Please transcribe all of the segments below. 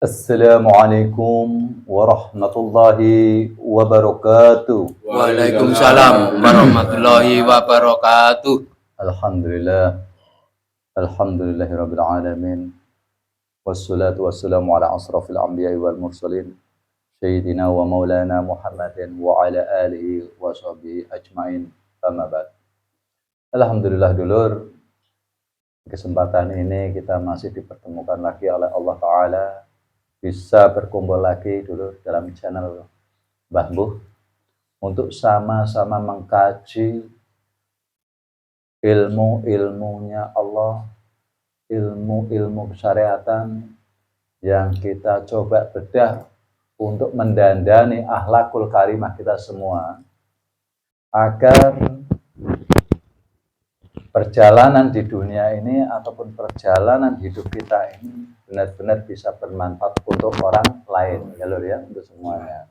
Assalamualaikum warahmatullahi wabarakatuh. Waalaikumsalam warahmatullahi wabarakatuh. Alhamdulillah, alhamdulillahirabbil alamin. Wassalatu wassalamu ala asrafil anbiya'i wal mursalin sayyidina wa maulana Muhammadin wa ala alihi wa sahbihi ajmain. Amma ba'd. Alhamdulillah dulur, kesempatan ini kita masih dipertemukan lagi oleh Allah Ta'ala, bisa berkumpul lagi dulu dalam channel Mbah Mbuh untuk sama-sama mengkaji ilmu-ilmunya Allah, ilmu-ilmu kesyariatan yang kita coba bedah untuk mendandani akhlakul karimah kita semua, agar perjalanan di dunia ini ataupun perjalanan hidup kita ini benar-benar bisa bermanfaat untuk orang lain, ya lur ya, untuk semuanya.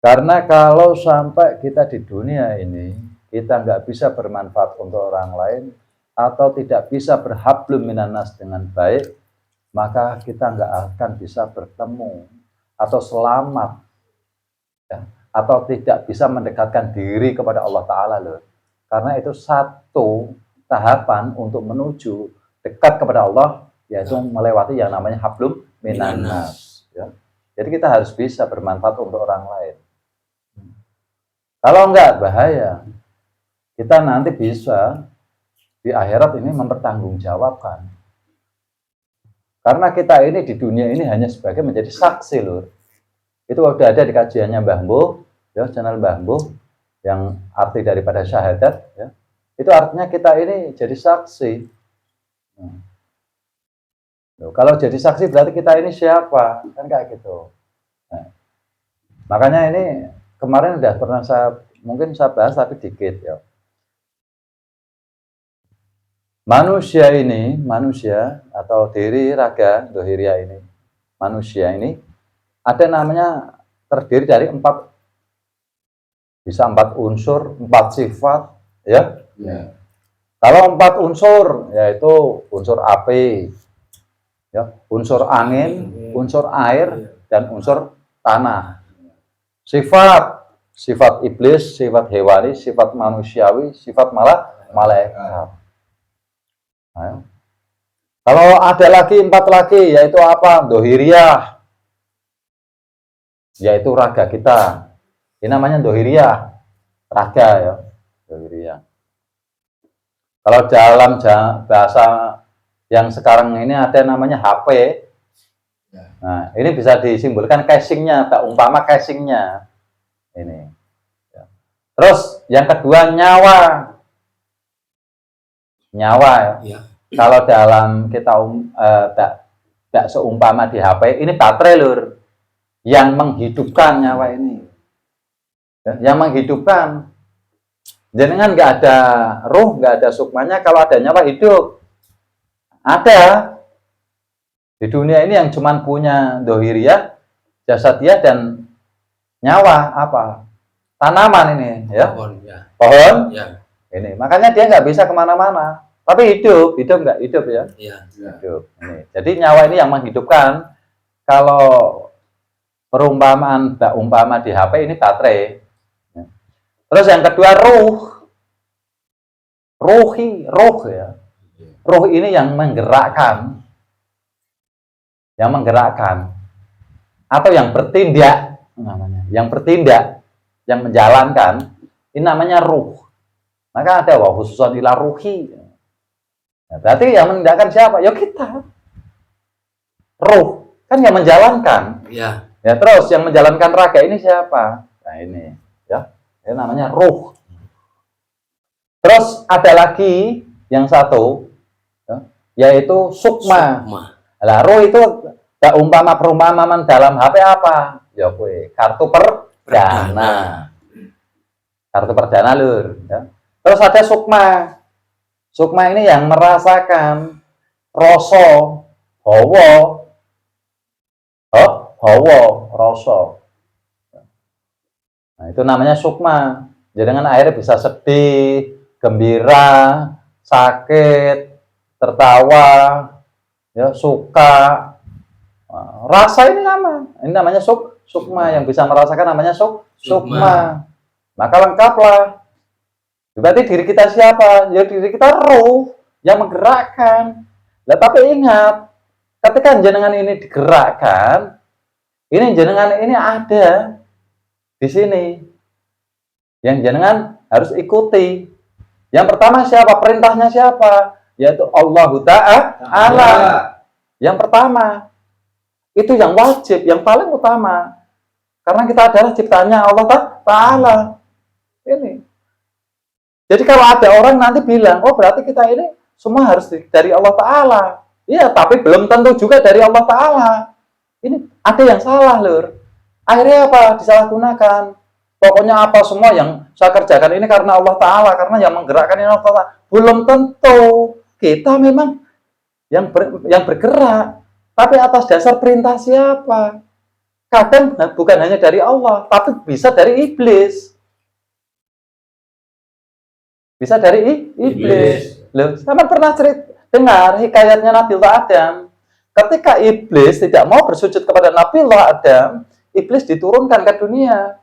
Karena kalau sampai kita di dunia ini kita nggak bisa bermanfaat untuk orang lain atau tidak bisa berhablum minannas dengan baik, maka kita nggak akan bisa bertemu atau selamat, ya, atau tidak bisa mendekatkan diri kepada Allah Ta'ala loh. Karena itu satu tahapan untuk menuju dekat kepada Allah, yaitu melewati yang namanya hablum minannas. Ya. Jadi kita harus bisa bermanfaat untuk orang lain. Kalau enggak, bahaya. Kita nanti bisa di akhirat ini mempertanggungjawabkan. Karena kita ini di dunia ini hanya sebagai menjadi saksi lur. Itu udah ada di kajiannya Mbah Mbuh, ya, channel Mbah Mbuh, yang arti daripada syahadat, ya. Itu artinya kita ini jadi saksi. Kalau jadi saksi berarti kita ini siapa? Kan kayak gitu. Nah, makanya ini kemarin udah pernah mungkin saya bahas tapi dikit ya. Manusia ini, manusia atau diri raga dohiria ini, manusia ini ada namanya terdiri dari bisa empat unsur, 4 sifat, ya. Ya. Kalau 4 unsur, yaitu unsur api, ya, unsur angin, unsur air, dan unsur tanah. Sifat iblis, sifat hewani, sifat manusiawi, sifat malaikat. Nah, kalau ada lagi 4 lagi, yaitu apa? Dohiriyah, yaitu raga kita. Ini namanya dohiriyah, raga ya, dohiriyah. Kalau dalam bahasa yang sekarang ini ada namanya HP. Nah, ini bisa disimbolkan casingnya, tak umpama casingnya. Ini. Ya. Terus yang kedua nyawa. Nyawa. Ya. Kalau dalam kita tak seumpama di HP, ini baterai lur, yang menghidupkan nyawa ini. Ya, yang menghidupkan. Jangan nggak ada ruh, nggak ada sukmanya, kalau ada nyawa hidup. Ada. Di dunia ini yang cuman punya dohiriyah, jasadiyah, dan nyawa apa? Tanaman ini, ya. Pohon, ya. Pohon. Ya. Ini, makanya dia nggak bisa kemana-mana. Tapi hidup nggak hidup ya? Iya. Hidup. Ini. Jadi nyawa ini yang menghidupkan. Kalau perumpamaan umpama di HP ini baterai. Terus yang kedua ruh. Ruh ya. Ruh ini yang menggerakkan. Yang menggerakkan. Atau yang bertindak namanya. Yang bertindak, yang menjalankan, ini namanya ruh. Maka ada wa khususan ila ruhi. Nah, berarti yang menindakkan siapa? Ya kita. Ruh kan yang menjalankan. Ya. Ya, terus yang menjalankan raga ini siapa? Nah, ini, ya. Ini namanya ruh. Terus ada lagi yang satu, ya, yaitu sukma. Lah, ruh itu perumpamaan dalam HP apa? Ya kue, kartu perdana. Kartu perdana lur, ya. Terus ada sukma. Sukma ini yang merasakan rasa hawa rasa. Nah, itu namanya sukma. Jadi dengan akhirnya bisa sedih, gembira, sakit, tertawa, ya, suka, Rasa ini sama. Ini namanya sukma. Yang bisa merasakan namanya sukma. Maka lengkaplah. Berarti diri kita siapa? Ya diri kita roh yang menggerakkan. Nah, tapi ingat, ketika jenengan ini digerakkan, ini jenengan ini ada di sini. Yang jenengan harus ikuti. Yang pertama siapa? Perintahnya siapa? Yaitu Allah Ta'ala. Yang pertama. Itu yang wajib, yang paling utama. Karena kita adalah ciptaannya Allah Ta'ala. Ini. Jadi kalau ada orang nanti bilang, oh berarti kita ini semua harus dari Allah Ta'ala. Iya, tapi belum tentu juga dari Allah Ta'ala. Ini ada yang salah, Lur. Akhirnya apa? Disalahgunakan. Pokoknya apa semua yang saya kerjakan ini karena Allah Ta'ala. Karena yang menggerakkan ini Allah Ta'ala. Belum tentu. Kita memang yang bergerak. Tapi atas dasar perintah siapa? Kadang bukan hanya dari Allah, tapi bisa dari iblis. Bisa dari iblis. Loh, sama pernah dengar hikayatnya Nabiullah Adam. Ketika iblis tidak mau bersujud kepada Nabiullah Adam, iblis diturunkan ke dunia.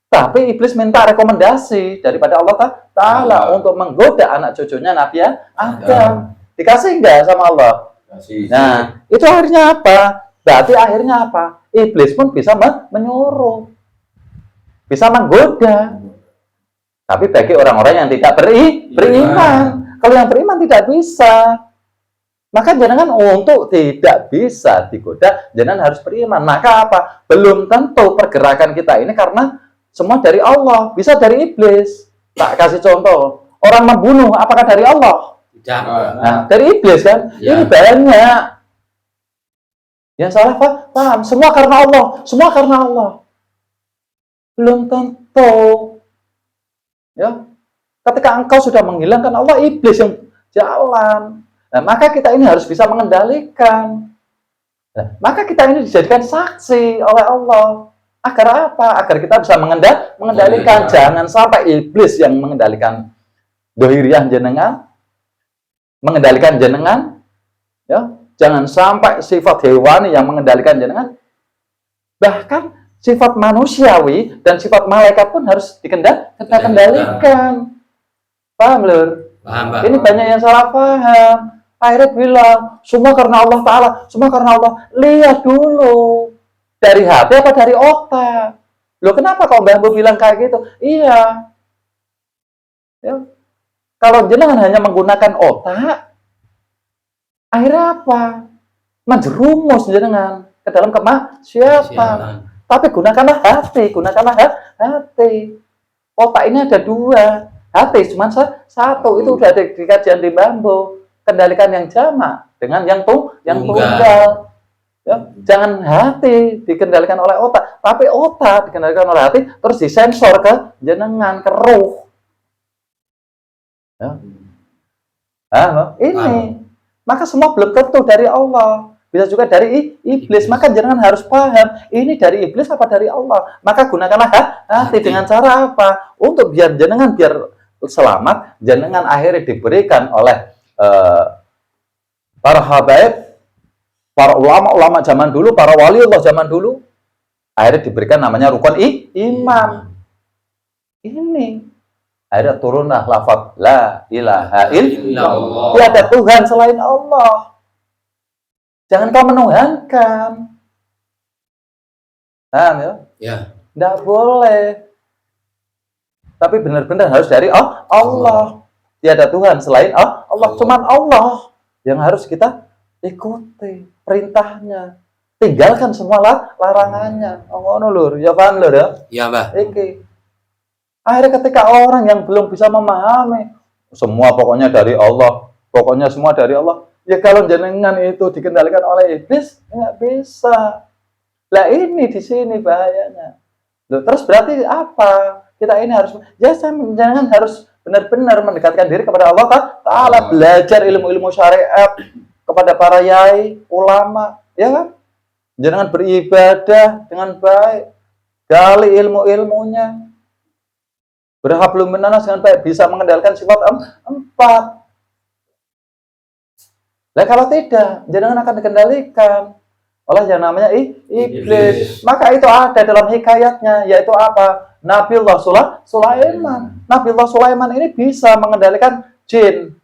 Tapi iblis minta rekomendasi daripada Allah Ta'ala untuk menggoda anak cucunya Nabi Adam. Dikasih enggak sama Allah? Nah, itu akhirnya apa? Berarti akhirnya apa? Iblis pun bisa menyuruh. Bisa menggoda. Tapi bagi orang-orang yang tidak beriman. Kalau yang beriman tidak bisa. Maka jangan untuk tidak bisa digoda, jangan harus beriman. Maka apa? Belum tentu pergerakan kita ini karena semua dari Allah. Bisa dari iblis. Tak kasih contoh. Orang membunuh, apakah dari Allah? Nah, dari iblis kan? Ya. Ini banyak. Yang salah paham. Semua karena Allah. Semua karena Allah. Belum tentu. Ya. Ketika engkau sudah menghilangkan Allah, iblis yang jalan. Nah, maka kita ini harus bisa mengendalikan. Nah, maka kita ini dijadikan saksi oleh Allah. Agar apa? Agar kita bisa mengendalikan. Jangan sampai iblis yang mengendalikan dohiriyah jenengan, mengendalikan jenengan, ya, jangan sampai sifat hewani yang mengendalikan jenengan, bahkan sifat manusiawi dan sifat malaikat pun harus dikendalikan. Paham, Lur? Paham, Pak. Ini banyak yang salah paham. Akhirnya bilang, semua karena Allah Ta'ala, semua karena Allah. Lihat dulu, dari hati apa dari otak? Loh, kenapa kok Mbah Bu bilang kayak gitu? Iya. Ya. Kalau jenengan hanya menggunakan otak, akhirnya apa? Menjerumus jenengan ke dalam kemaksiatan. Tapi gunakanlah hati, hati. Otak ini ada dua, hati cuma satu. Itu udah ada di kajian di Bambu. Kendalikan yang jamak dengan yang tunggal. Ya, jangan hati dikendalikan oleh otak, tapi otak dikendalikan oleh hati, terus disensor ke jenengan, ke ruh. Ya. Ini. Maka semua belum tentu dari Allah. Bisa juga dari iblis. Maka jangan harus paham, ini dari iblis apa dari Allah. Maka gunakanlah hati dengan cara apa? Untuk biar jenengan biar selamat, jenengan akhirnya diberikan oleh para habaib, para ulama zaman dulu, para wali Allah zaman dulu, akhirnya diberikan namanya rukun iman. Ini. Akhirnya turunlah lafaz la ilaha illallah. Tiada Tuhan selain Allah. Jangan kau menuhankan. Paham ya? Ya. Tidak boleh. Tapi benar-benar harus dari Allah. Tiada Tuhan selain Allah. Cuman Allah yang harus kita ikuti perintahnya. Tinggalkan semua larangannya. Ngono lur, ya paham lur ya? Iya, Mbah. Iki. Akhirnya ketika orang yang belum bisa memahami semua pokoknya dari Allah, pokoknya semua dari Allah, ya kalau jenengan itu dikendalikan oleh iblis, nggak bisa. Lah ini di sini bahayanya. Loh, terus berarti apa? Kita ini harus, ya jenengan harus benar-benar mendekatkan diri kepada Allah Ta'ala, belajar ilmu-ilmu syariat kepada para yai, ulama, ya kan? Jenengan beribadah dengan baik, gali ilmu-ilmunya. Berhablum minanas dengan baik, bisa mengendalikan sifat 4. Nah kalau tidak, jangan akan dikendalikan oleh yang namanya iblis. Maka itu ada dalam hikayatnya, yaitu apa? Nabiullah Sulaiman. Nabiullah Sulaiman ini bisa mengendalikan jin,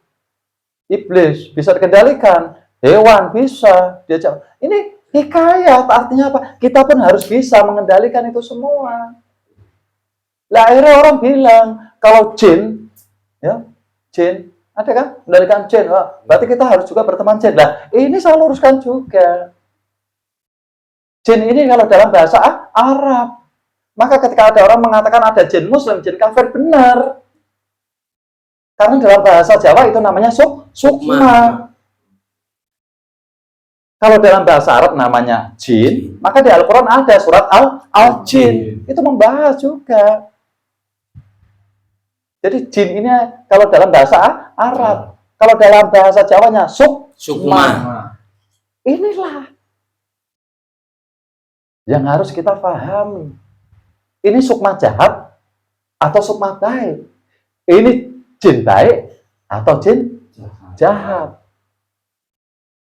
iblis, bisa dikendalikan, hewan bisa diajak. Ini hikayat, artinya apa? Kita pun harus bisa mengendalikan itu semua. Lah akhirnya orang bilang kalau jin, ya, jin, ada kan? Mengendalikan jin. Wah, berarti kita harus juga berteman jin. Lah, ini saya luruskan juga. Jin ini kalau dalam bahasa Arab. Maka ketika ada orang mengatakan ada jin muslim, jin kafir, benar. Karena dalam bahasa Jawa itu namanya sukma. Kalau dalam bahasa Arab namanya jin, maka di Al-Quran ada surat Al-Jin. Itu membahas juga. Jadi jin ini kalau dalam bahasa Arab, kalau dalam bahasa Jawanya sukma. Inilah yang harus kita pahami. Ini sukma jahat atau sukma baik? Ini jin baik atau jin jahat?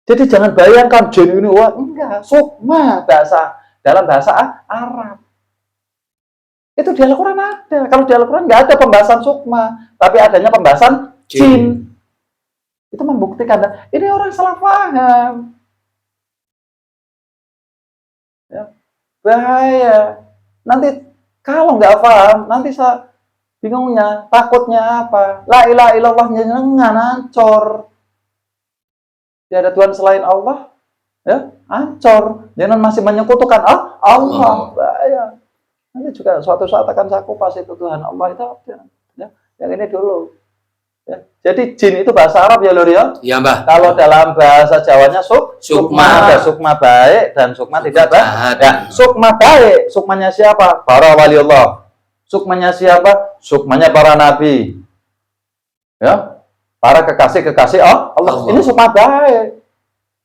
Jadi jangan bayangkan jin ini, wah enggak, sukma dalam bahasa Arab. Itu di Al-Quran ada. Kalau di Al-Quran nggak ada pembahasan sukma, tapi adanya pembahasan jin. Itu membuktikan ini orang salah paham. Ya, bahaya. Nanti kalau nggak paham, nanti saya bingungnya, takutnya apa? La ilaha illallah jenengan ancor. Tiada Tuhan selain Allah, ya, ancor. Jangan masih menyekutukan Allah. Bahaya. Nanti juga suatu saat akan saya kupas itu Tuhan Allah itu. Ya, yang ini dulu. Ya. Jadi jin itu bahasa Arab ya Lur ya? Iya Mbah. Kalau dalam bahasa Jawanya sukma. Ada sukma baik dan sukma tidak baik. Ya, sukma baik, sukmanya siapa? Para waliullah. Sukmanya siapa? Sukmanya para nabi. Ya, para kekasih-kekasih Allah. Ini sukma baik.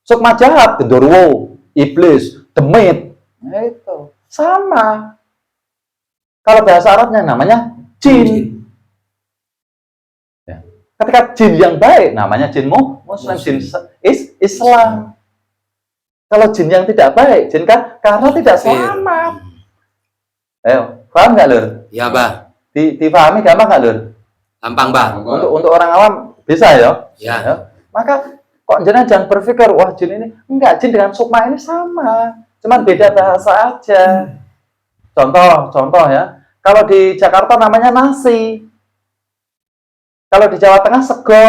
Sukma jahat, gendorwo, iblis, demit. Nah, itu sama. Kalau bahasa Arabnya namanya jin. Ya. Ketika jin yang baik namanya jin muslim, jin Islam. Kalau jin yang tidak baik, jin karena tidak selamat. Ayo, paham nggak Lur? Ya Mbah. Dipahami gampang nggak Lur? Gampang Mbah. Untuk orang awam bisa ya? Ya. Maka kok jangan berpikir wah jin ini enggak, jin dengan sukma ini sama, cuman beda bahasa aja. Contoh ya. Kalau di Jakarta namanya nasi. Kalau di Jawa Tengah sego.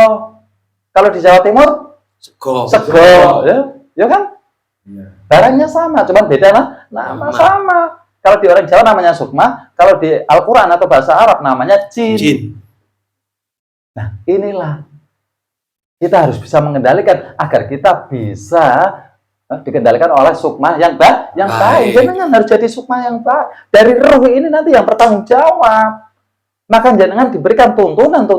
Kalau di Jawa Timur sego. Ya kan? Barangnya sama, cuman beda nama sama. Kalau di orang Jawa namanya sukma, kalau di Al-Quran atau bahasa Arab namanya jin. Nah, inilah kita harus bisa mengendalikan agar kita bisa dikendalikan oleh sukma yang baik. Jangan harus jadi sukma yang baik. Dari ruh ini nanti yang bertanggung jawab. Maka jangan diberikan tuntunan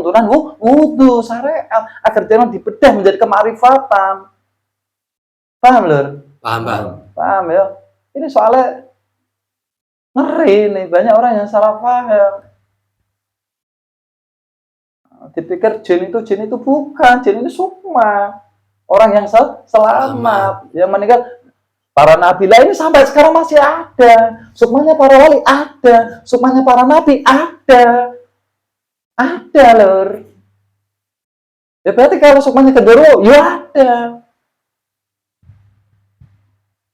wudhu syariat agar jangan dibedah menjadi kemarifatan. Paham Lur? Paham ya. Ini soalnya ngeri nih, banyak orang yang salah paham. Dipikir jin itu bukan, jin itu sukma. Orang yang selamat, yang meninggal. Para nabi lah ini sampai sekarang masih ada. Sukmanya para wali ada. Sukmanya para nabi ada. Ada Lur. Ya berarti kalau sukmanya gendero, ya ada.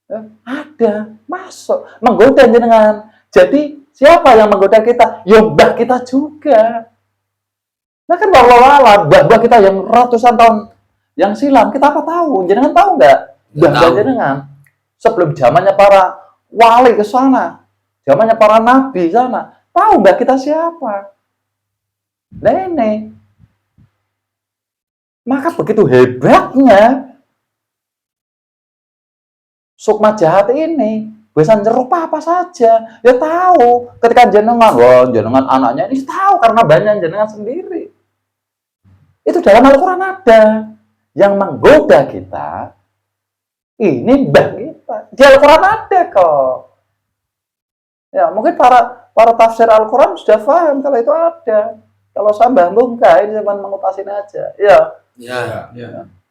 Ya, ada. Masuk. Menggoda jenengan. Jadi siapa yang menggoda kita? Ya mbah kita juga. Nah kan wallahualam, mbah kita yang ratusan tahun yang silam, kita apa tahu? Jenengan tahu nggak? Mbah jenengan sebelum zamannya para wali ke sana, zamannya para nabi sana, tahu nggak kita siapa? Nah ini, maka begitu hebatnya sukma jahat ini, bisa nyerupa apa saja, ya tahu. Ketika jenengan anaknya ini tahu karena banyak jenengan sendiri. Itu dalam Al-Quran ada. Yang menggoda kita, ini mbah kita. Di Al-Quran ada kok. Ya, mungkin para tafsir Al-Quran sudah paham kalau itu ada. Kalau saya mbah enggak, ini cuma mengupasin aja. Ya.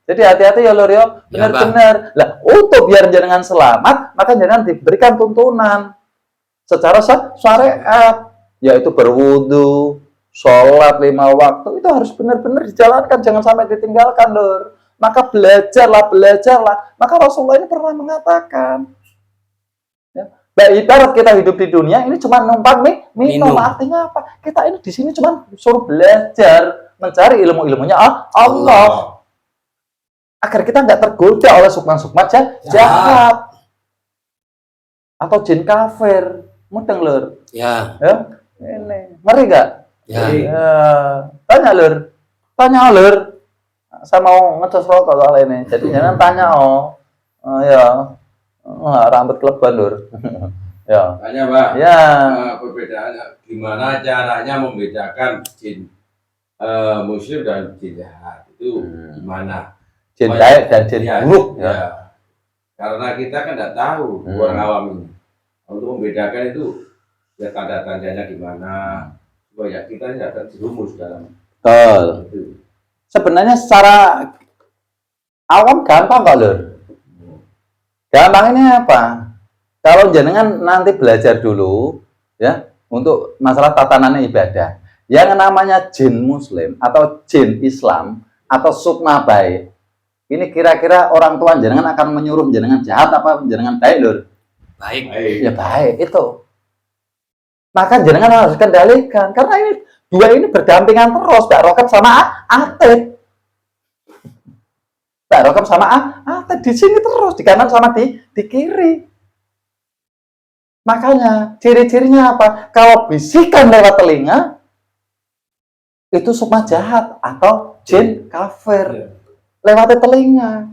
Jadi hati-hati ya lur ya, Ya, benar-benar. Lah, untuk biar jenengan selamat, maka jenengan diberikan tuntunan secara syariat, yaitu berwudu, sholat 5 waktu, itu harus benar-benar dijalankan, jangan sampai ditinggalkan lur. Maka belajarlah. Maka Rasulullah ini pernah mengatakan, ya, ibarat kita hidup di dunia ini cuma numpang minum. Artinya apa? Kita ini di sini cuma suruh belajar, mencari ilmu-ilmunya Allah. Agar kita nggak tergoda oleh sukma-sukma jahat atau jin kafir, mudeng lur. Ya. Ini ngeri nggak? Ya. Tanya lur, saya mau ngecas rokok soal ini, jadi jangan tanya ya, rambut keleban lur. Ya. Tanya Pak, Ya. Perbedaannya gimana caranya membedakan jin muslim dan jin jahat itu gimana? Jin baik dan jin buruk ya. Karena kita kan tidak tahu orang awam ini. Untuk membedakan itu ya tanda-tandanya gimana supaya kita tidak terjerumus dalam itu. Sebenarnya secara awam gampang kok lur. Gampang ini apa? Kalau jenengan nanti belajar dulu ya untuk masalah tatanan ibadah. Yang namanya jin muslim atau jin Islam atau sukma baik. Ini kira-kira orang tua jenengan akan menyuruh jenengan jahat apa jenengan baik lur? Baik. Ya baik itu. Maka jenengan harus kendalikan karena ini dua ini berdampingan terus, Mbak Rokem sama Atid. Mbak Rokem sama Atid di sini terus, di kanan sama di kiri. Makanya ciri-cirinya apa? Kalau bisikan lewat telinga itu sukma jahat atau jin kafir. Lewat telinga.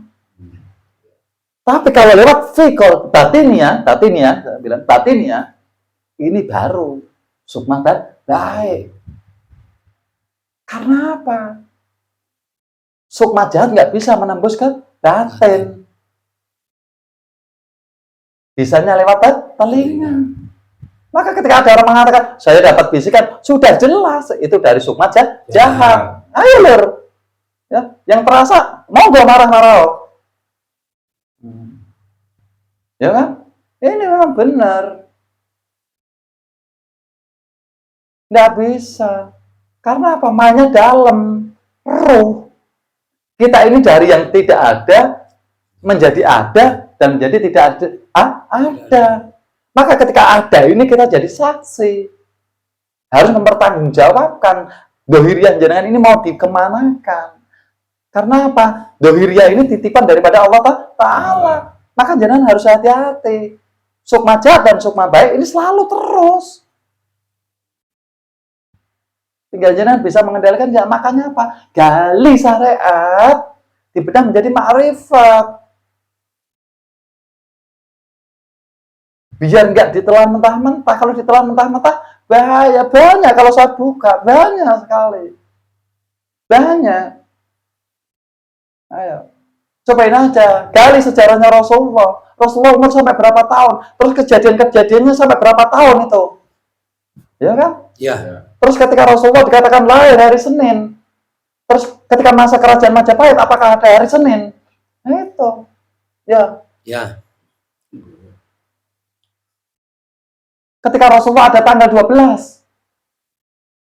Tapi kalau lewat fikol batinia, saya bilang batinia, ini baru sukma baik. Karena apa? Sukma jahat nggak bisa menembus ke batin. Bisanya lewat telinga. Maka ketika ada orang mengatakan, saya dapat bisikan, sudah jelas itu dari sukma jahat. Ayo lur. Ya, yang terasa mau gak marah-marah. Ya kan? Ini memang benar. Nggak bisa. Karena apa? Mainnya dalam. Ruh. Kita ini dari yang tidak ada menjadi ada dan menjadi tidak ada. Maka ketika ada ini kita jadi saksi. Harus mempertanggungjawabkan dohiriyah jenengan ini mau dikemanakan. Karena apa? Dohiriyah ini titipan daripada Allah Ta'ala. Maka jenengan harus hati-hati. Sukma jahat dan sukma baik ini selalu terus. Tinggal jenengan bisa mengendalikan ya. Makanya apa? Gali syariat dibedah menjadi ma'rifat. Biar nggak ditelan mentah-mentah. Kalau ditelan mentah-mentah bahaya. Banyak kalau saya buka. Banyak sekali. Banyak. Ayo, cobain aja, gali sejarahnya Rasulullah. Rasulullah umur sampai berapa tahun? Terus kejadian-kejadiannya sampai berapa tahun itu? Ya kan? Ya. Terus ketika Rasulullah dikatakan lahir hari Senin, terus ketika masa kerajaan Majapahit, apakah ada hari Senin? Nah, itu. Ya. Ya. Ketika Rasulullah ada tanggal 12,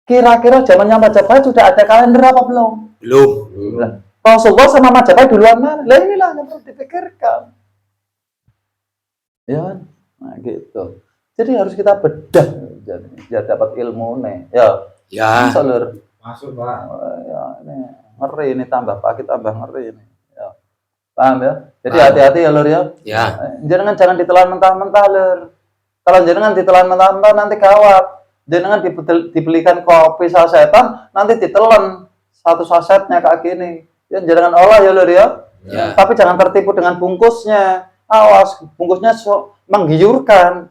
kira-kira zamannya Majapahit sudah ada kalender apa belum? Belum. Rasulullah sama Majapahit duluan mana? Lah inilah yang perlu dipikirkan. Ya, nah gitu. Jadi harus kita bedah biar dapat ilmu nih. Ya. Masuk Pak. Ya, ini ngeri ini tambah pagi tambah ngeri ini. Ya. Paham ya? Jadi Paham. hati-hati ya lur ya. Ya. Jangan ditelan mentah-mentah lur. Kalau jangan ditelan mentah-mentah nanti gawat. Jangan dibelikan kopi sasetan nanti ditelan satu sasetnya kayak gini. Ya, jangan olah ya lur ya. Ya. Tapi jangan tertipu dengan bungkusnya. Awas, bungkusnya menggiurkan.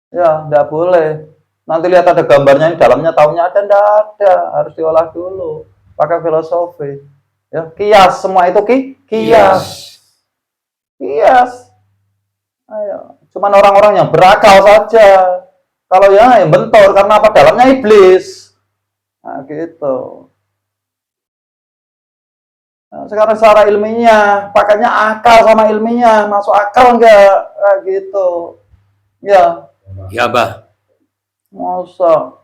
Ya, enggak boleh. Nanti lihat ada gambarnya ini dalamnya tahunya ada enggak ada. Harus diolah dulu. Pakai filosofi. Ya, kias semua itu kias. Ayo, cuman orang-orang yang berakal saja. Kalau yang bentor karena apa? Dalamnya iblis. Nah, gitu. Nah, sekarang secara ilmiah, pakainya akal sama ilmiah, masuk akal enggak? Kayak gitu. Ya, Ya, Mbah. masa.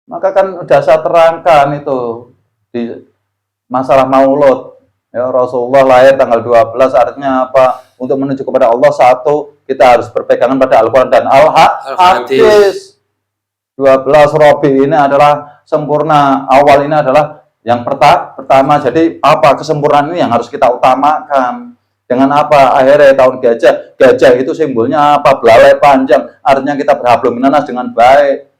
Maka kan udah saya terangkan itu di masalah maulud. Ya, Rasulullah lahir tanggal 12 artinya apa? Untuk menuju kepada Allah, satu, kita harus berpegangan pada Al-Quran dan Al-Hadis. 12 Robi ini adalah sempurna. Awal ini adalah yang pertama. Jadi apa kesempurnaan ini yang harus kita utamakan. Dengan apa? Akhirnya tahun gajah. Gajah itu simbolnya apa? Belalai panjang. Artinya kita berhablum minanas dengan baik.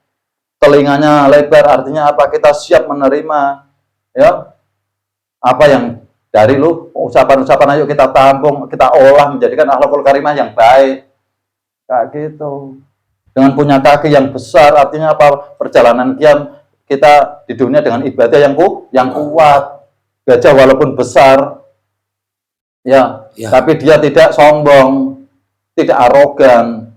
Telinganya lebar. Artinya apa? Kita siap menerima. Ya, apa yang dari lu ucapan-ucapan, ayo kita tampung, kita olah menjadikan akhlakul karimah yang baik. Kayak gitu. Dengan punya kaki yang besar, artinya apa? Perjalanan kiam kita di dunia dengan ibadah yang kuat. Gajah walaupun besar, ya, tapi dia tidak sombong, tidak arogan.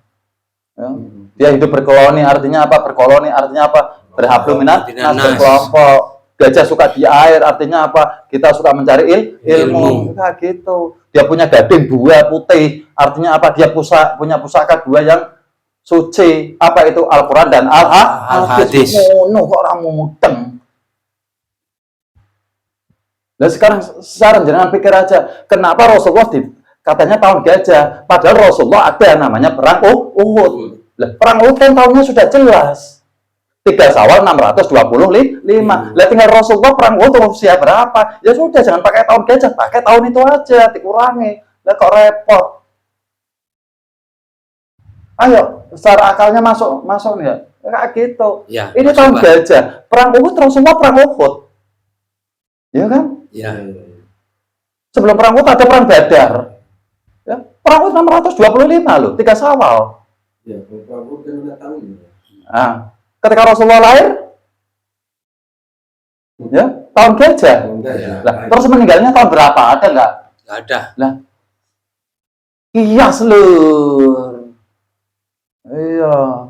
Ya. Dia hidup berkoloni, artinya apa? Berkoloni artinya apa? Berhablum minas berkelompok. Gajah suka di air, artinya apa? Kita suka mencari ilmu. Kayak gitu. Dia punya gading buah putih, artinya apa? Dia punya pusaka dua yang suci. Apa itu? Al-Quran dan Al-Hadis. Kok orang mudeng. Nah sekarang jangan pikir aja, kenapa Rasulullah katanya tahun gajah, padahal Rasulullah ada namanya perang Uhud. Lah, perang Uhud kan tahunnya sudah jelas. 3 Syawal 625. Lah tinggal Rasulullah perang Uhud usia berapa? Ya sudah, jangan pakai tahun gajah, pakai tahun itu aja, dikurangi. Lah kok repot? Ayo, secara akalnya masuk nih ya. Kayak gitu. Ya, ini tahun gajah. Perang Uhud, Rasulullah perang Uhud. Ya kan? Ya. Sebelum perang Uhud ada perang Badar. Ya, perang Uhud 625 loh, 3 Syawal. Ya, perang Uhud kan udah tahun. Nah, ketika Rasulullah lahir, ya, tahun gajah. Lah, terus meninggalnya tahun berapa? Ada nggak? Nggak ada. Lah, kias lur. Iya.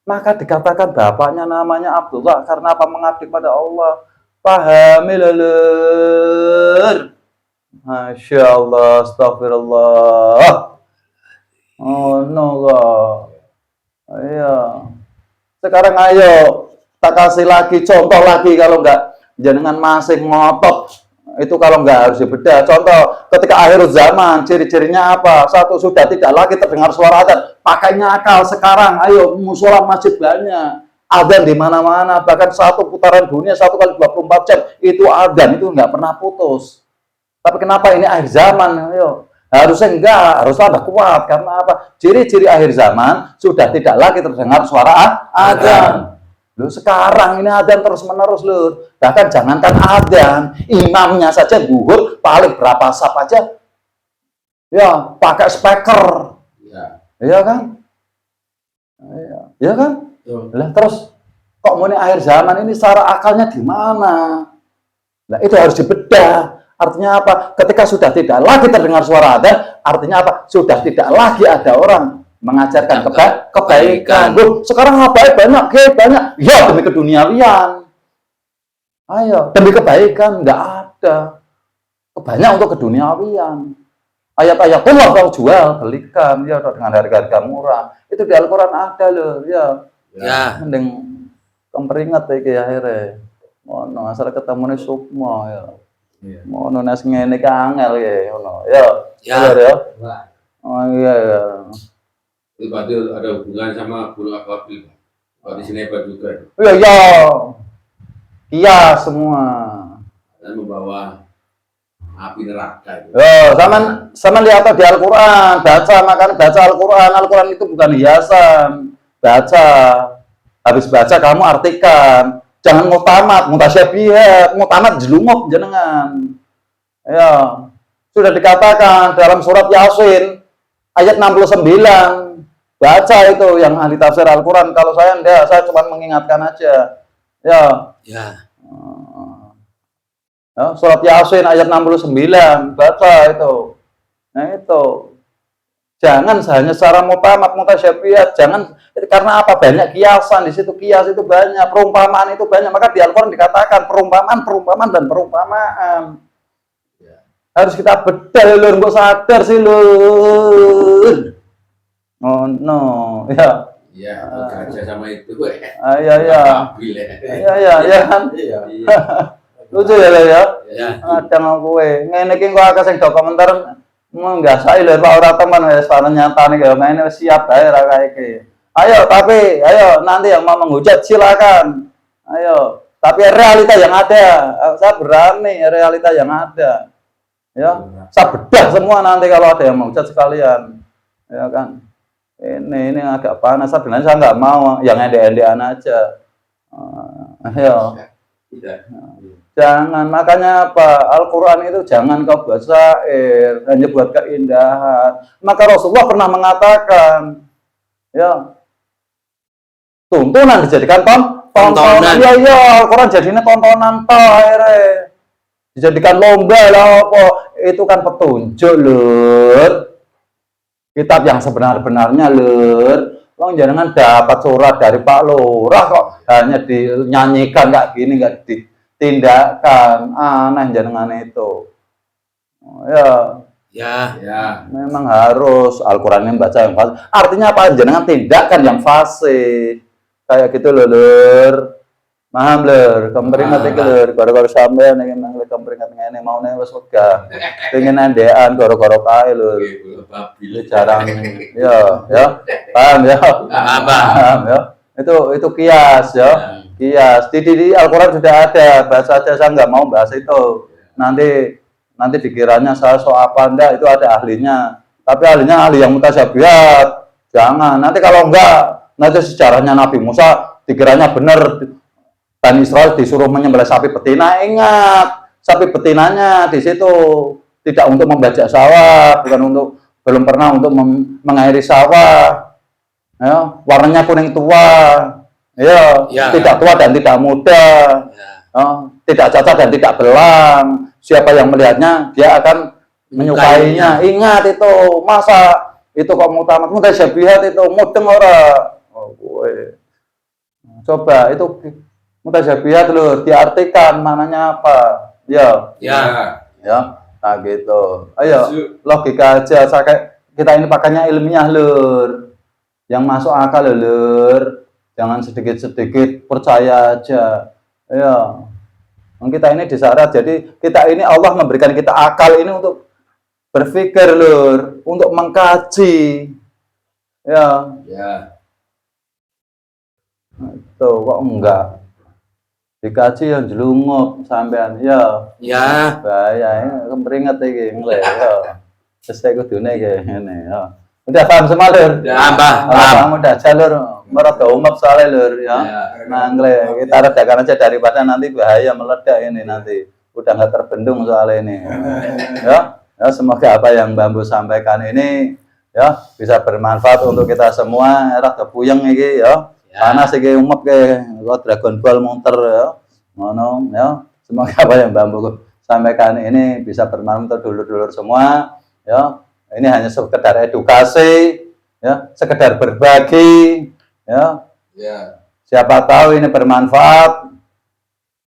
Maka dikatakan bapaknya namanya Abdullah karena apa? Mengabdi pada Allah. Pahami lur. Masya Allah, astagfirullah. Oh no lah. Iya. Sekarang ayo tak kasih lagi contoh lagi, kalau enggak jenengan masih ngotot. Itu kalau enggak harus dibedah. Contoh ketika akhir zaman, ciri-cirinya apa? Satu, sudah tidak lagi terdengar suara adzan. Pakainya akal sekarang. Ayo musola masjid banyak. Adzan di mana-mana. Bahkan satu putaran dunia 1 kali 24 jam itu adzan, itu enggak pernah putus. Tapi kenapa ini akhir zaman? Ayo. Harusnya enggak, harus tambah kuat. Karena apa? Ciri-ciri akhir zaman sudah tidak lagi terdengar suara adzan. Loh, sekarang ini adzan terus-menerus loh. Bahkan jangankan adzan, imamnya saja zuhur paling berapa sap aja. Ya, pakai speaker. Ya. Iya kan? Iya kan? Lah terus kok mau akhir zaman ini secara akalnya di mana? Nah, itu harus dibedah. Artinya apa? Ketika sudah tidak lagi terdengar suara adzan, artinya apa? Sudah tidak lagi ada orang mengajarkan kebaikan. Loh, sekarang apa banyak, banyak. Ya, demi keduniawian. Ayo, demi kebaikan enggak ada. Banyak untuk keduniawian. Ayat-ayat Allah kau jual, belikan ya dengan harga-harga murah. Itu di Al-Qur'an ada loh, ya. Ya. Mending kemperingat iki akhirnya. Ono asal ketemune sukma ya. Ngono nes ngene ki angel ya ngono. Ya. Ya. Oh iya ya. Itu berarti ada hubungan sama gunung Akabil. Kalau di sini hebat juga. Iya, ya. Iya semua. Dan membawa api neraka itu. Sama lihat di Al-Qur'an, baca Al-Qur'an. Al-Qur'an itu bukan hiasan. Baca. Habis baca kamu artikan. Jangan mutamat, mutasyabihat, mutamat jelungop jenengan. Ya. Sudah dikatakan dalam surat Yasin ayat 69. Baca itu yang ahli tafsir Al-Qur'an. Kalau saya enggak, saya cuma mengingatkan aja. Ya. Ya. Ya, surat Yasin ayat 69, baca itu. Nah itu. Jangan hanya secara mutasyabihat, jangan karena apa? Banyak kiasan di situ, kias itu banyak, perumpamaan itu banyak. Maka di Al-Qur'an dikatakan perumpamaan dan perumpamaan. Harus kita bedah lur, kok sadar sih lur. Oh no, ya. Iya, gajah sama itu. Ya. Lucu ya lho ya. Ya. Kadang kowe ngene iki kok akeh sing dokumenter nggak lho Pak ora teman wis para nyatane kaya ngene wis siap bae ra kae iki. Ayo nanti yang mau menghujat silakan. Ayo, tapi realita yang ada. Saya berani realita yang ada. Ya, saya bedah semua nanti kalau ada yang menghujat sekalian. Ya kan. Ini agak panas sebenarnya saya nggak mau yang ende-endean aja. Ayo. Jangan, makanya apa? Al-Quran itu jangan kau buat syair, hanya buat keindahan. Maka Rasulullah pernah mengatakan, ya, tuntunan dijadikan tontonan. Iya, Al-Quran jadinya tontonan akhirnya. Dijadikan lomba lah, apa? Itu kan petunjuk, lur. Kitab yang sebenar-benarnya, lur. Wong jangan dapat surat dari Pak Lurah kok hanya dinyanyikan kayak gini, nggak ditindakan. Aneh jenengan itu. Ya. Memang harus Al-Qur'an yang baca yang fasih. Artinya apa? Jenengan tindakan yang fasih. Kayak gitu loh, lur. Paham lur, kemperingat iki lur, gara-gara sampean iki nang kemperingat ngene maune wis wegah. Pengen andean gara-gara kae lur. Jarang ya. Paham ya? Paham ya. Itu kias ya. Kias. Di Al-Qur'an sudah ada, bahasa aja saya nggak mau bahas itu. Nanti dikiranya saya so apa enggak, itu ada ahlinya. Tapi ahlinya ahli yang mutasyabihat. Jangan. Nanti kalau enggak, nanti sejarahnya Nabi Musa dikiranya benar. Bani Israel disuruh menyembelih sapi betina, ingat sapi betinanya di situ tidak untuk membajak sawah, belum pernah untuk mengairi sawah, ya, warnanya kuning tua, ya. Tidak tua dan tidak muda, ya, tidak cacat dan tidak belang. Siapa yang melihatnya dia akan menyukainya. Ingat itu, masa itu kok mutasyabihat itu mudeng ora? Coba itu mutasyabihat lur, diartikan maknanya apa? Ya. Nah gitu. Ayo, logika aja. Kita ini pakainya ilmiah lur. Yang masuk akal lur. Jangan sedikit-sedikit percaya aja. Ya. Kita ini disyarat, jadi kita ini Allah memberikan kita akal ini untuk berpikir lur, untuk mengkaji. Ya. Tuh, kok enggak? Dikaji yang jelungup sampean ya bahaya kemperingat iki mulai ya terus saya kudune iki ngene ya udah paham semua lur paham udah jalur merata umap soalnya lur ya nangle kita redakan aja daripada nanti bahaya meledak ini nanti udah nggak terbendung soal ini ya semoga apa yang Bambu sampaikan ini ya bisa bermanfaat untuk kita semua rada puyeng iki ya. Panas iki umep ke Dragon Ball muter ya. Ngono ya. Semoga apa yang Bambu sampaikan ini bisa bermanfaat untuk dulur-dulur semua ya. Ini hanya sekedar edukasi ya, sekedar berbagi ya. Siapa tahu ini bermanfaat.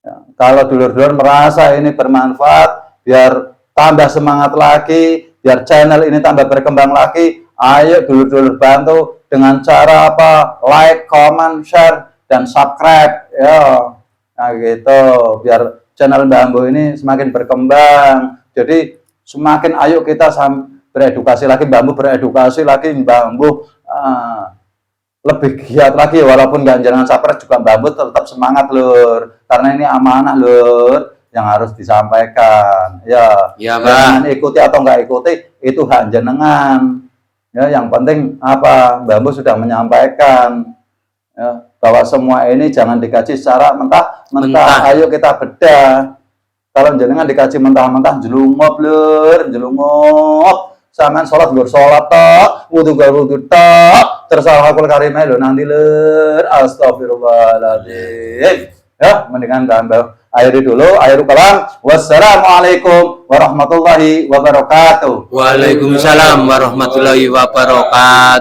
Ya, kalau dulur-dulur merasa ini bermanfaat biar tambah semangat lagi, biar channel ini tambah berkembang lagi, ayo dulur-dulur bantu dengan cara apa? Like, comment, share, dan subscribe ya. Nah gitu, biar channel Bambu ini semakin berkembang. Jadi semakin ayo kita beredukasi lagi, Bambu beredukasi lagi, Bambu lebih giat lagi. Walaupun nggak jangan subscribe juga Bambu tetap semangat lur. Karena ini amanah lur yang harus disampaikan. Ya jangan ikuti atau nggak ikuti itu hak jenengan. Ya, yang penting apa? Bambu sudah menyampaikan ya, bahwa semua ini jangan dikaji secara mentah. Ayo kita bedah. Kalau jenengan dikaji mentah-mentah, jelungop lur, jelungop. Sampean sholat gur sholat tok, wudu gur wudu tok. Tersalah hakul karimah lho nanti lur. Astagfirullahaladzim. Ya, mendingan akhiri dulu. Akhirul kalam. Wassalamualaikum warahmatullahi wabarakatuh. Waalaikumsalam warahmatullahi wabarakatuh.